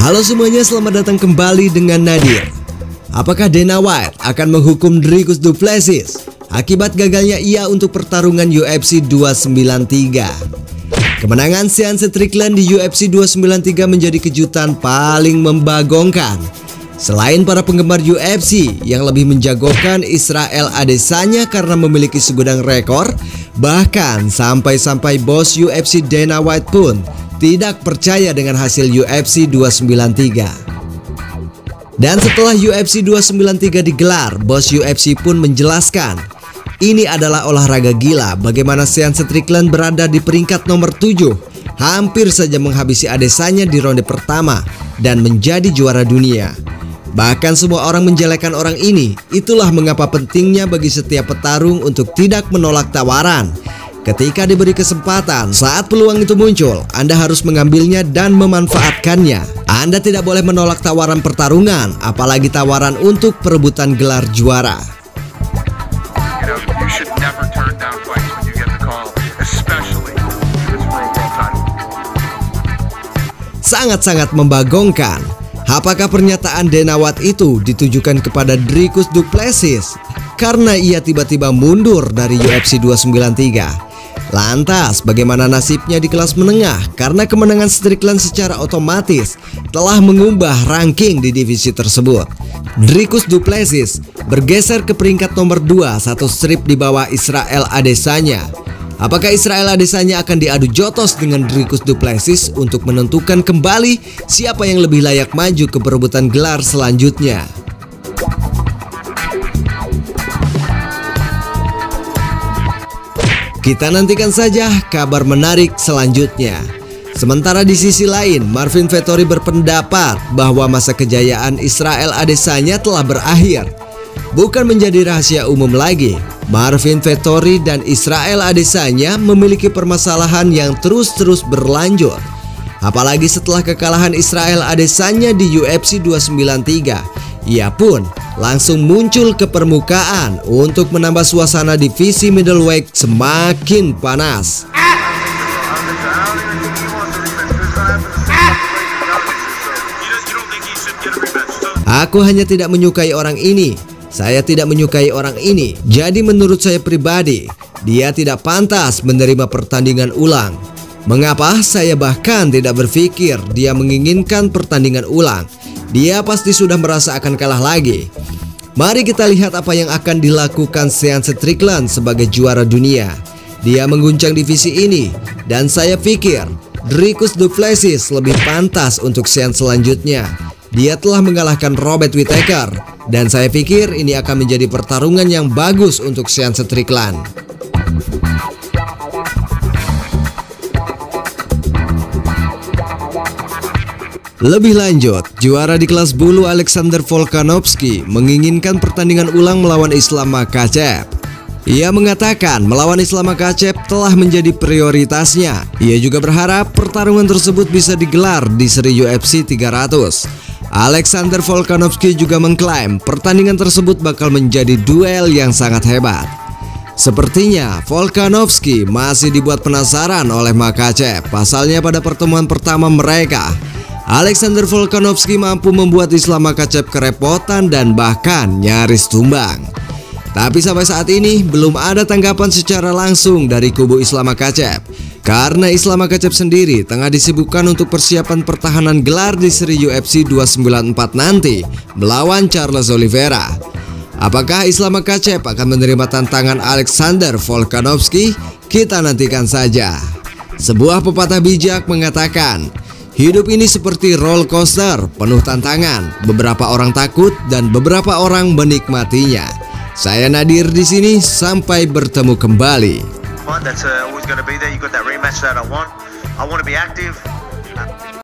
Halo semuanya, selamat datang kembali dengan Nadir. Apakah Dana White akan menghukum Dricus Du Plessis akibat gagalnya ia untuk pertarungan UFC 293? Kemenangan Sean Strickland di UFC 293 menjadi kejutan paling membagongkan. Selain para penggemar UFC yang lebih menjagokan Israel Adesanya karena memiliki segudang rekor, bahkan sampai-sampai bos UFC Dana White pun tidak percaya dengan hasil UFC 293. Dan setelah UFC 293 digelar, bos UFC pun menjelaskan, ini adalah olahraga gila. Bagaimana Sean Strickland berada di peringkat nomor 7, hampir saja menghabisi Adesanya di ronde pertama dan menjadi juara dunia. Bahkan semua orang menjelekan orang ini. Itulah mengapa pentingnya bagi setiap petarung untuk tidak menolak tawaran. Ketika diberi kesempatan, saat peluang itu muncul, Anda harus mengambilnya dan memanfaatkannya. Anda tidak boleh menolak tawaran pertarungan, apalagi tawaran untuk perebutan gelar juara. Sangat-sangat membagongkan. Apakah pernyataan Dana White itu ditujukan kepada Dricus Du Plessis karena ia tiba-tiba mundur dari UFC 293? Lantas, bagaimana nasibnya di kelas menengah karena kemenangan Strickland secara otomatis telah mengubah ranking di divisi tersebut? Dricus Du Plessis bergeser ke peringkat nomor 2, satu strip di bawah Israel Adesanya. Apakah Israel Adesanya akan diadu jotos dengan Dricus Du Plessis untuk menentukan kembali siapa yang lebih layak maju ke perebutan gelar selanjutnya? Kita nantikan saja kabar menarik selanjutnya. Sementara di sisi lain, Marvin Vettori berpendapat bahwa masa kejayaan Israel Adesanya telah berakhir. Bukan menjadi rahasia umum lagi, Marvin Vettori dan Israel Adesanya memiliki permasalahan yang terus-terus berlanjut. Apalagi setelah kekalahan Israel Adesanya di UFC 293, ia pun langsung muncul ke permukaan untuk menambah suasana divisi middleweight semakin panas. Aku hanya tidak menyukai orang ini. Saya tidak menyukai orang ini. Jadi menurut saya pribadi, dia tidak pantas menerima pertandingan ulang. Mengapa? Saya bahkan tidak berpikir dia menginginkan pertandingan ulang. Dia pasti sudah merasa akan kalah lagi. Mari kita lihat apa yang akan dilakukan Sean Strickland sebagai juara dunia. Dia mengguncang divisi ini, dan saya pikir Dricus Du Plessis lebih pantas untuk Sean selanjutnya. Dia telah mengalahkan Robert Whittaker, dan saya pikir ini akan menjadi pertarungan yang bagus untuk Sean Strickland. Lebih lanjut, juara di kelas bulu Alexander Volkanovski menginginkan pertandingan ulang melawan Islam Makhachev. Ia mengatakan melawan Islam Makhachev telah menjadi prioritasnya. Ia juga berharap pertarungan tersebut bisa digelar di seri UFC 300. Alexander Volkanovski juga mengklaim pertandingan tersebut bakal menjadi duel yang sangat hebat. Sepertinya Volkanovski masih dibuat penasaran oleh Makhachev. Pasalnya pada pertemuan pertama mereka, Alexander Volkanovski mampu membuat Islam Makhachev kerepotan dan bahkan nyaris tumbang. Tapi sampai saat ini belum ada tanggapan secara langsung dari kubu Islam Makhachev, karena Islam Makhachev sendiri tengah disibukkan untuk persiapan pertahanan gelar di seri UFC 294 nanti melawan Charles Oliveira. Apakah Islam Makhachev akan menerima tantangan Alexander Volkanovski? Kita nantikan saja. Sebuah pepatah bijak mengatakan, hidup ini seperti roller coaster, penuh tantangan. Beberapa orang takut dan beberapa orang menikmatinya. Saya Nadir di sini, sampai bertemu kembali. That's always going to be there. You got that rematch that I want to be active.